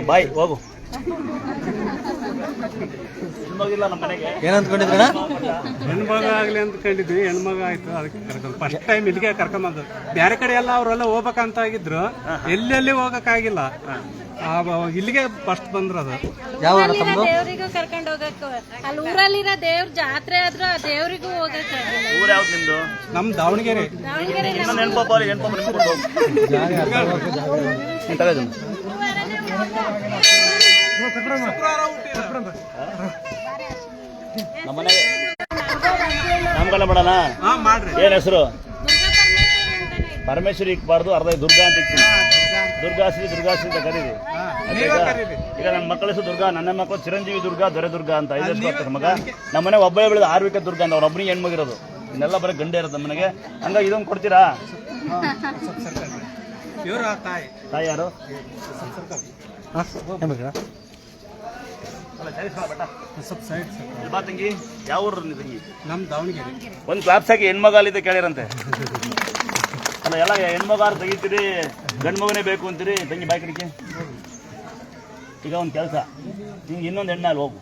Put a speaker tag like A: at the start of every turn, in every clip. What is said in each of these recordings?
A: ಬಾಯ್ ಹೋಗು. ಏನಂದ್ಕೊಂಡಿದ್ರಣ?
B: ಹೆಣ್ಮಗ ಆಗ್ಲಿ ಅಂದ್ಕೊಂಡಿದ್ವಿ, ಹೆಣ್ಮಗ ಆಯ್ತು. ಅದಕ್ಕೆ ಕರ್ಕೊಂಡು ಫಸ್ಟ್ ಟೈಮ್ ಇಲ್ಲಿಗೆ ಕರ್ಕೊಂಬಂದು. ಬೇರೆ ಕಡೆ ಎಲ್ಲ ಅವರೆಲ್ಲ ಹೋಗ್ಬೇಕಂತ ಆಗಿದ್ರು, ಎಲ್ಲೆಲ್ಲಿ ಹೋಗಕ್ಕಾಗಿಲ್ಲ. ಇಲ್ಲಿಗೆ ಫಸ್ಟ್ ಬಂದ್ರು. ಅದು
A: ಯಾವ
C: ದೇವರಿಗೂ ಕರ್ಕೊಂಡು ಹೋಗಕ್ಕೆ, ಅಲ್ಲಿ ಊರಲ್ಲಿರೋ ದೇವ್ರ ಜಾತ್ರೆ ಆದ್ರೂ ಆ ದೇವರಿಗೂ ಹೋಗಕ್ಕೆ.
A: ಊರ್ ಯಾವ್ದು ನಿಮ್ದು?
B: ನಮ್ ದಾವಣಗೆರೆ.
A: ನಮ್ಮನೆಗೆ ನಾಮಕರಣ ಮಾಡೋಣ. ಏನ್ ಹೆಸರು? ಪರಮೇಶ್ವರಿ ಇಕ್ಬಾರ್ದು, ಅರ್ಧ ದುರ್ಗಾ ಅಂತ ಇಕ್ತೀನಿ. ದುರ್ಗಾಶ್ರೀ ಅಂತ ಕರೀರಿ. ಈಗ ನನ್ನ ಮಕ್ಕಳ ಹೆಸರು ದುರ್ಗಾ, ನನ್ನ ಮಕ್ಕಳು ಚಿರಂಜೀವಿ ದುರ್ಗಾ, ದೊರೆ ದುರ್ಗಾ ಅಂತ. 5 ವರ್ಷ ಆಗ್ತಾರೆ ಮಗ. ನಮ್ಮನೆ ಒಬ್ಬ ಬೆಳೆದ ಆರ್ವಿಕ ದುರ್ಗಾ ಅಂತ. ಅವ್ರೊಬ್ಬನಿಗೆ ಹೆಣ್ಮಗಿರೋದು, ಇನ್ನೆಲ್ಲ ಬರೀ ಗಂಡೆ ಇರೋದು ನಮ್ಮನೆಗೆ. ಹಂಗಾಗಿ ಇದೊಂದು ಕೊಡ್ತೀರಾ? ತಾಯಿ ಯಾರು? ಬಾ ತಂಗಿ, ಯಾವ ಊರು ತಂಗಿ?
B: ನಮ್ ದಾವಣಗೆರೆ.
A: ಒಂದು ಕ್ಲಾಪ್ಸ್ ಹಾಕಿ ಹೆಣ್ಮಗ ಅಲ್ಲಿದ್ದ ಕೇಳಿರಂತೆ. ಅಲ್ಲ, ಎಲ್ಲ ಹೆಣ್ಮಗಾರು ತೆಗಿತೀರಿ, ಗಂಡು ಮಗನೇ ಬೇಕು ಅಂತೀರಿ. ತಂಗಿ ಬಾಯ್ ಕಡಿಕೆ. ಈಗ ಒಂದು ಕೆಲಸ, ನಿಂಗೆ ಇನ್ನೊಂದು ಹೆಣ್ಣು ಅಲ್ಲಿ ಹೋಗು.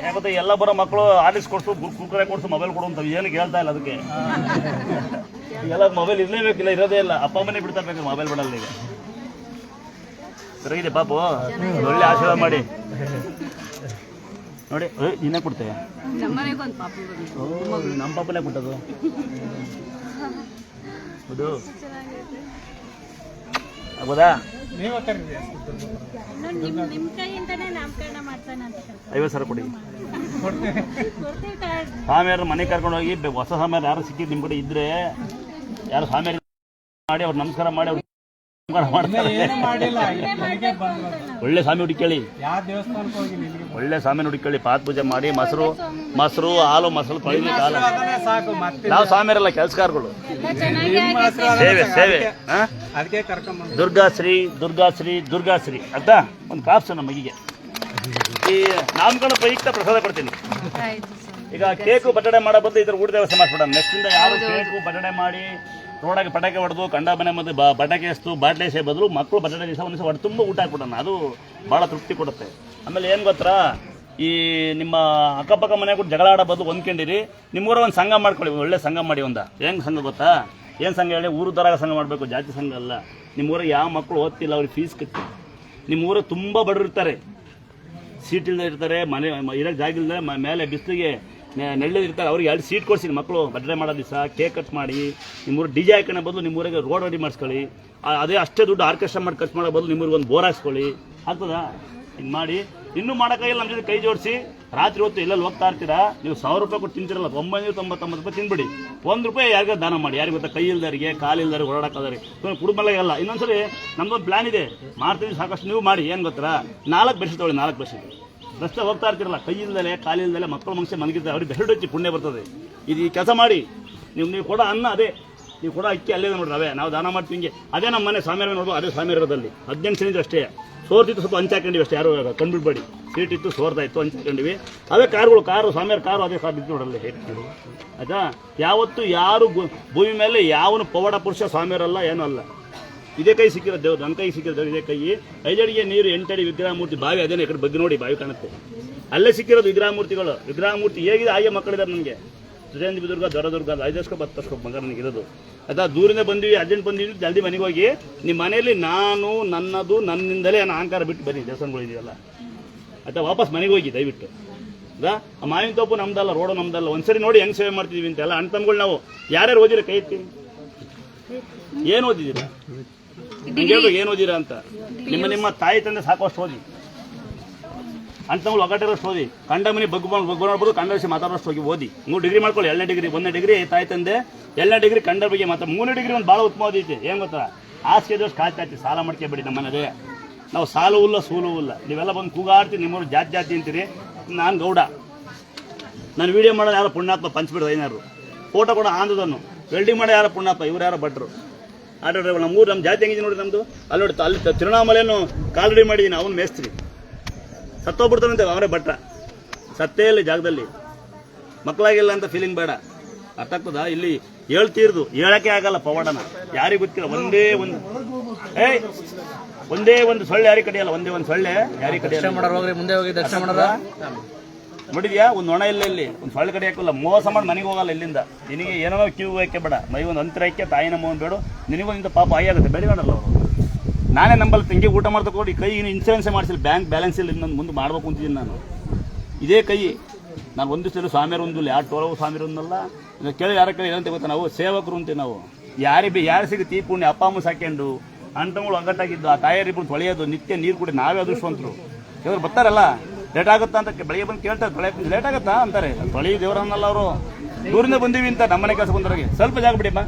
A: ಯಾಕಂದ್ರೆ ಎಲ್ಲ ಬರೋ ಮಕ್ಕಳು ಆರ್ಟಿಸ್ ಕೊಡ್ಸು, ಕುರ್ಕುರೆ ಕೊಡ್ಸು, ಮೊಬೈಲ್ ಕೊಡು ಅಂತ ಏನು ಕೇಳ್ತಾ ಇಲ್ಲ. ಅದಕ್ಕೆ ಎಲ್ಲ ಮೊಬೈಲ್ ಇರಲೇಬೇಕಿಲ್ಲ, ಇರೋದೇ ಇಲ್ಲ. ಅಪ್ಪ ಅಮ್ಮನೇ ಬಿಡ್ತಾ ಬೇಕು, ಮೊಬೈಲ್ ಬಿಡಲ್ಲ. ಈಗ ಸರಿಗಿದೆ ಪಾಪು, ಒಳ್ಳೆ ಆಶೀರ್ವಾದ ಮಾಡಿ ನೋಡಿ. ನೀನೇ ಕೊಡ್ತೇವೆ? ನಮ್ಮ ಪಾಪನೇ ಕೊಟ್ಟದು. ಹೌದು, ಆಗ್ಬೋದಾ? 50,000 ಕೊಡಿ. ಸ್ವಾಮಿಯವ್ರ ಮನೆ ಕರ್ಕೊಂಡು ಹೋಗಿ, ಹೊಸ ಸ್ವಾಮಿಯವ್ರು ಯಾರು ಸಿಕ್ಕಿ ನಿಮ್ಮ ಕಡೆ ಇದ್ರೆ, ಯಾರು ಸ್ವಾಮಿಯವ್ರ ಮಾಡಿ ಅವ್ರು ನಮಸ್ಕಾರ ಮಾಡಿ ಅವ್ರು ಒಳ್ಳೆ ಸ್ವಾಮಿ ಹುಡುಕೇಳಿ, ಒಳ್ಳೆ ಸ್ವಾಮಿ ಹುಡುಕೇಳಿ. ಪಾತ್ ಪೂಜೆ ಮಾಡಿ ಮೊಸರು ಹಾಲು ಮೊಸರು ತೊಳೆದು ಕಾಲ. ನಾವು ಸ್ವಾಮಿಯರಲ್ಲ, ಕೆಲಸಗಾರಗಳು. ಸೇವೆ. ದುರ್ಗಾಶ್ರೀ ಅಂತ ಒಂದು ಕಾಪ್ಸು ನಮ್ಮ ಮಗಿಗೆ. ಈ ನಾಮಕರಣ ಪ್ರಯುಕ್ತ ಪ್ರಸಾದ ಕೊಡ್ತೀನಿ. ಈಗ ಕೇಕು ಬಟಡೆ ಮಾಡೋ ಬದಲು ಇದ್ರ ಊಟ ವ್ಯವಸ್ಥೆ ಮಾಡಿಸ್ಬಿಡ. ನೆಕ್ಸ್ಟಿಂದ ಯಾರು ಕೇಕು ಬಟಡೆ ಮಾಡಿ ರೋಡಾಗಿ ಪಟಾಕಿ ಹೊಡೆದು ಕಂಡ ಮನೆ ಮತ್ತು ಪಟಾಕಿ ಎಸ್ತು ಬಾಟ್ಲೆ ಎಸೆ ಬದಲು ಮಕ್ಕಳು ಬಟಡೆ ದಿವಸ ಒಂದು ದಿವಸ ಹೊಡೆ ತುಂಬ ಊಟ ಹಾಕ್ಬಿಡೋಣ. ಅದು ಭಾಳ ತೃಪ್ತಿ ಕೊಡುತ್ತೆ. ಆಮೇಲೆ ಏನು ಗೊತ್ತಾ, ಈ ನಿಮ್ಮ ಅಕ್ಕಪಕ್ಕ ಮನೆ ಕೂಡ ಜಗಳ ಆಡೋ ಬದಲು ಹೊಂದ್ಕೊಂಡಿರಿ. ನಿಮ್ಮೂರ ಒಂದು ಸಂಘ ಮಾಡ್ಕೊಳ್ಳಿ, ಒಳ್ಳೆ ಸಂಘ ಮಾಡಿ. ಹೆಂಗೆ ಸಂಘ ಗೊತ್ತಾ? ಏನು ಸಂಘ ಹೇಳಿ? ಊರು ಥರ ಸಂಘ ಮಾಡಬೇಕು, ಜಾತಿ ಸಂಘ ಅಲ್ಲ. ನಿಮ್ಮೂರಿಗೆ ಯಾವ ಮಕ್ಕಳು ಓದ್ತಿಲ್ಲ ಅವ್ರಿಗೆ ಫೀಸ್ ಕಟ್ಟಿ. ನಿಮ್ಮೂರಿಗೆ ತುಂಬ ಬಡವರು ಇರ್ತಾರೆ, ಸೀಟ್ ಇಲ್ಲದೆ ಇರ್ತಾರೆ, ಮನೆ ಇರೋಕ್ಕೆ ಜಾಗ ಇಲ್ಲದೆ ಮೇಲೆ ಬಿಸಿಲಿಗೆ ನೆಳ್ಳಿರ್ತಾರೆ. ಅವ್ರಿಗೆ 2 ಸೀಟ್ ಕೊಡ್ಸಿ ಮಕ್ಕಳು ಬಡ್ಡೆ ಮಾಡೋ ದಿವಸ ಕೇಕ್ ಕಟ್ ಮಾಡಿ. ನಿಮ್ಮೂರು DJ ಹಾಕೋಣ ಬದಲು ನಿಮ್ಮೂರಿಗೆ ರೋಡ್ ರೆಡಿ ಮಾಡಿಸ್ಕೊಳ್ಳಿ. ಅದೇ ಅಷ್ಟೇ ದುಡ್ಡು ಆರ್ಕೆಸ್ಟ್ರಾ ಮಾಡಿ ಖರ್ಚು ಮಾಡೋ ಬದಲು ನಿಮ್ಮೂರಿಗೆ ಒಂದು ಬೋರ್ ಹಾಕ್ಸ್ಕೊಳ್ಳಿ. ಆಗ್ತದಾ? ಹಿಂಗೆ ಮಾಡಿ. ಇನ್ನೂ ಮಾಡೋಕ್ಕಾಗಿಲ್ಲ ನಮ್ಮ ಜೊತೆ ಕೈ ಜೋಡಿಸಿ. ರಾತ್ರಿ ಹೊತ್ತು ಎಲ್ಲೆಲ್ಲಿ ಹೋಗ್ತಾ ಇರ್ತೀರಾ, ನೀವು 1,000 ರೂಪಾಯಿ ಕೊಟ್ಟು ತಿಂತಿರಲ್ಲ, 999 ರೂಪಾಯಿ ತಿನ್ಬಿಡಿ. 1 ರೂಪಾಯಿ ಯಾರಿಗ ದಾನ ಮಾಡಿ. ಯಾರಿಗೆ ಗೊತ್ತಾ? ಕೈ ಇಲ್ದರಿಗೆ, ಕಾಲಿಲ್ದಾರೆ, ಓಡಾಡೋದಾರೆ, ಕುಟುಂಬಲ್ಲ ಎಲ್ಲ. ಇನ್ನೊಂದ್ಸರಿ ನಮ್ದೊಂದು ಪ್ಲಾನ್ ಇದೆ, ಮಾಡ್ತೀವಿ, ಸಾಕಷ್ಟು ನೀವು ಮಾಡಿ. ಏನು ಗೊತ್ತಾ? 4 ಬೆಡ್ಶೀಟ್ ತೊಗೊಳ್ಳಿ. 4 ಬೆಡ್ಶೀಟ್ ರಸ್ತೆ ಹೋಗ್ತಾ ಇರ್ತಿರಲ್ಲ, ಕೈ ಇಲ್ದಲೆ ಕಾಲಿಲ್ದಲೆ ಮಕ್ಕಳು ಮನುಷ್ಯ ಮನಗಿರ್ತಾರೆ, ಅವ್ರಿಗೆ ಬೆರಡು ಹಚ್ಚಿ ಪುಣ್ಯ ಬರ್ತದೆ. ಇದು ಈ ಕೆಲಸ ಮಾಡಿ. ನೀವು ಕೊಡೋ ಅನ್ನ ಅದೇ, ನೀವು ಕೊಡೋ ಅಕ್ಕಿ ಅಲ್ಲೇ ನೋಡ್ರಿ, ಅವೇ ನಾವು ದಾನ ಮಾಡ್ತೀವಿ. ಹಿಂಗೆ ಅದೇ ನಮ್ಮ ಮನೆ ಸ್ವಾಮಿಯರ ನೋಡ್ಬೋದು, ಅದೇ ಸ್ವಾಮಿಯರದಲ್ಲಿ 18 ಸಿಲಿಂಡರ್ ಅಷ್ಟೇ. ಸೋರ್ತಿತ್ತು, ಸ್ವಲ್ಪ ಹಂಚಾಕೊಂಡಿವಿ ಅಷ್ಟೇ. ಯಾರು ಕಂಡುಬಿಡ್ಬೇಡಿ. ಸೀಟ್ ಇತ್ತು, ಸೋರ್ತಾ ಇತ್ತು, ಹಂಚ್ಕೊಂಡಿವಿ. ಅವೇ ಕಾರು ಸ್ವಾಮಿಯರ ಕಾರು ಅದೇ ಬಿದ್ದು ನೋಡಲ್ಲ. ಆಯ್ತಾ? ಯಾವತ್ತು ಯಾರು ಭೂಮಿ ಮೇಲೆ ಯಾವನು ಪವಾಡ ಪುರುಷ ಸ್ವಾಮಿಯರಲ್ಲ, ಏನೂ ಅಲ್ಲ. ಇದೇ ಕೈ ಸಿಕ್ಕಿರೋ ದೇವ್ರು, ನನ್ನ ಕೈ ಸಿಕ್ಕಿರೋ ದೇವ್ರು ಇದೇ ಕೈ. 5 ಅಡಿಗೆ ನೀರು, 8 ಅಡಿ ವಿಗ್ರಹ ಮೂರ್ತಿ. ಬಾವಿ ಅದೇನೇ, ಈ ಕಡೆ ಬಗ್ಗೆ ನೋಡಿ, ಬಾವಿ ಕಾಣುತ್ತೆ. ಅಲ್ಲೇ ಸಿಕ್ಕಿರೋದು ವಿಗ್ರಹ ಮೂರ್ತಿಗಳು. ವಿಗ್ರಹ ಮೂರ್ತಿ ಹೇಗಿದೆ ಹಾಗೆ ಮಕ್ಕಳಿದ್ದಾರೆ ನನಗೆ. ಚಿರಂಜೀವಿ ದುರ್ಗ, ದೊರೆ ದುರ್ಗ ಅಂತ 5 ವರ್ಷಕ್ಕೆ 10 ವರ್ಷಕ್ಕೆ ಮಗ ನನಗಿರೋದು. ಆಯ್ತಾ? ದೂರಿಂದ ಬಂದಿವಿ, ಅರ್ಜೆಂಟ್ ಬಂದಿವಿ, ಜಲ್ದಿ ಮನೆಗೆ ಹೋಗಿ ನಿಮ್ಮ ಮನೆಯಲ್ಲಿ ನಾನು ನನ್ನದು ನನ್ನಿಂದಲೇ ಅನ್ನೋ ಅಹಂಕಾರ ಬಿಟ್ಟು ಬನ್ನಿ. ದೇವಸ್ಥಾನಗಳಿದೆಯಲ್ಲ, ಆಯ್ತಾ? ವಾಪಸ್ ಮನೆಗೆ ಹೋಗಿ ದಯವಿಟ್ಟು. ಆ ಮಾವಿನ ತೋಪು ನಮ್ದಲ್ಲ, ರೋಡು ನಮ್ದಲ್ಲ. ಒಂದ್ಸರಿ ನೋಡಿ ಹೆಂಗೆ ಸೇವೆ ಮಾಡ್ತಿದೀವಿ ಅಂತೆಲ್ಲ. ಅಣ್ಣ ತಮ್ಮಗಳು ನಾವು ಯಾರ್ಯಾರು ಓದಿರ ಕೈ ಎತ್ತಿ. ಏನು ಓದಿದ್ದೀರಾ? ಹೇಳ್ಬೇಕು ಏನು ಓದಿರಾ ಅಂತ. ನಿಮ್ಮ ತಾಯಿ ತಂದೆ ಸಾಕಷ್ಟು ಓದಿ, ಅಣ್ಣ ತಮ್ಮಗಳು ಒಗ್ಗಟ್ಟಿರೋಷ್ಟು ಓದಿ, ಕಂಡ ಮನೆ ಬಗ್ಗು ನೋಡ್ಬೋದು, ಕಂಡ ವಿಷಯ ಮಾತಾಡೋಷ್ಟು ಹೋಗಿ ಓದಿ. 3 ಡಿಗ್ರಿ ಮಾಡ್ಕೊಳ್ಳಿ. 2ನೇ ಡಿಗ್ರಿ, 1ನೇ ಡಿಗ್ರಿ ತಾಯಿ ತಂದೆ, 2ನೇ ಡಿಗ್ರಿ ಕಂಡ ಬಗ್ಗೆ ಮಾತ್ರ. 3ನೇ ಡಿಗ್ರಿ ಒಂದು ಭಾಳ ಉತ್ತಮ ಓದೈತಿ. ಏನು ಗೊತ್ತಾ? ಆಸೆ ದೋಷ ಕಾಯ್ತಾ ಇರ್ತೀವಿ, ಸಾಲ ಮಾಡ್ಕೊಬೇಡಿ. ನಮ್ಮನೆ ನಾವು ಸಾಲವೂ ಇಲ್ಲ ಸೂಲೂ ಇಲ್ಲ. ನೀವೆಲ್ಲ ಬಂದು ಕೂಗಾಡ್ತೀವಿ, ನಿಮ್ಮೂರು ಜಾತಿ ಅಂತೀರಿ. ನಾನು ಗೌಡ, ನಾನು ವೀಡಿಯೋ ಮಾಡೋದು ಯಾರೋ ಪುಣ್ಯಾತ್ಮ ಪಂಚ್ಬಿಡ್ದು 500. ಫೋಟೋ ಕೂಡ ಆಂದದನ್ನು ವೆಲ್ಡಿಂಗ್ ಮಾಡೋ ಯಾರೋ ಪುಣ್ಯಾತ್ಮ, ಇವ್ರು ಯಾರೋ ಭಟ್ರು. Auto driver. ನಮ್ಮ ಜಾತಿ ಹೆಂಗಿದೆ ನೋಡಿ ನಮ್ಮದು. ಅಲ್ಲಿ ನೋಡಿ, ಅಲ್ಲಿ ತಿರುವಣ್ಣಾಮಲೆಯನ್ನು ಕಾಲ್ ರೆಡಿ ಮಾಡಿದ್ದೀನಿ. ಅವನು ಮೇಸ್ತ್ರಿ ಸತ್ತೋಗ್ಬಿಡ್ತಾನಂತೆ, ಅವರೇ ಭಟ್ರ. ಸತ್ತೇ ಇಲ್ಲ ಜಾಗದಲ್ಲಿ. ಮಕ್ಕಳಾಗಿಲ್ಲ ಅಂತ ಫೀಲಿಂಗ್ ಬೇಡ. ಅರ್ಥ ಆಗ್ತದ? ಇಲ್ಲಿ ಹೇಳ್ತೀರ್ದು ಹೇಳಕ್ಕೆ ಆಗಲ್ಲ ಪವಾಡನ. ಯಾರಿಗೂ ಗೊತ್ತಿಲ್ಲ. ಒಂದೇ ಒಂದು ಒಂದೇ ಒಂದು ಸೊಳ್ಳೆ ಯಾರಿಗೆ ಕಡಿಯಲ್ಲ, ಒಂದೇ ಒಂದು ಸೊಳ್ಳೆ ಯಾರಿಗೆ ಕಡಿಯಲ್ಲ.
D: ಮುಂದೆ ಹೋಗಿ ದರ್ಶನ ಮಾಡೋದ
A: ನೋಡಿದ್ಯಾ, ಒಂದು ಒಣ ಇಲ್ಲ ಇಲ್ಲಿ, ಒಂದು ಸೊಳ್ಳೆ ಕಡಿಯಾಕಲ್ಲ, ಮೋಸ ಮಾಡಿ ಮನೆಗೆ ಹೋಗಲ್ಲ ಇಲ್ಲಿಂದ. ನಿನಗೆ ಏನೋ ಕ್ಯೂ ಹಾಕಿ ಬೇಡ, ಮೈ ಒಂದು ಅಂತರ ಹಾಕಿ ತಾಯಿನ ಮೋನ್ ಬೇಡ, ನಿನಗೊಂದು ಪಾಪ ಆಗುತ್ತೆ ಬೆಳೆಯೋಣಲ್ಲ ಅವರು. ನಾನೇ ನಂಬಲ್ಲ ತಂಗಿ ಊಟ ಮಾಡ್ತಾ ಕೊಡಿ, ಕೈ ಇನ್ಸೂರೆನ್ಸೇ ಮಾಡಿಸಿಲ್ಲ, ಬ್ಯಾಂಕ್ ಬ್ಯಾಲೆನ್ಸ್ ಇಲ್ಲ, ಇನ್ನೊಂದು ಮುಂದೆ ಮಾಡ್ಬೇಕು ಅಂತಿದ್ದೀನಿ ನಾನು. ಇದೇ ಕೈ ನಾನು ಒಂದು ಸಲ ಸ್ವಾಮಿಯರು ಒಂದಿಲ್ಲ, ಯಾರು ಟೋಲವು ಸ್ವಾಮಿಯರು ಒಂದಲ್ಲ. ಕೇಳಿ ಯಾರ ಕೇಳಿ ಏನಂತ ಗೊತ್ತಾ, ನಾವು ಸೇವಕರು ಅಂತೀವಿ ನಾವು. ಯಾರು ಸಿಗುತ್ತೆ ಈ ಪುಣ್ಯ, ಅಪ್ಪ ಅಮ್ಮ ಸಾಕೊಂಡು ಅಣ್ತಗಳು ಒಗ್ಗಟ್ಟಾಗಿದ್ದು, ಆ ತಾಯಿಯರಿಬ್ಬರು ತೊಳೆಯೋದು, ನಿತ್ಯ ನೀರು ಕುಡಿ, ನಾವೇ ಅದೃಷ್ಟವಂತರು. ಇವರು ಬರ್ತಾರಲ್ಲ ಲೇಟ್ ಆಗುತ್ತಾ ಅಂತ ಬೆಳಿಗ್ಗೆ ಬಂದು ಕೇಳ್ತಾರೆ, ತೊಳೆಯಕ್ಕೆ ಲೇಟ್ ಆಗುತ್ತಾ ಅಂತಾರೆ. ತೊಳೆಯ ದೇವರನ್ನಲ್ಲ ಅವರು, ದೂರಿಂದ ಬಂದೀವಿ ಅಂತ ನಮ್ಮನೆ ಕೆಲಸ ಬಂದವ್ರಿಗೆ ಸ್ವಲ್ಪ ಜಾಗ ಬಿಡಿಮ್ಮ.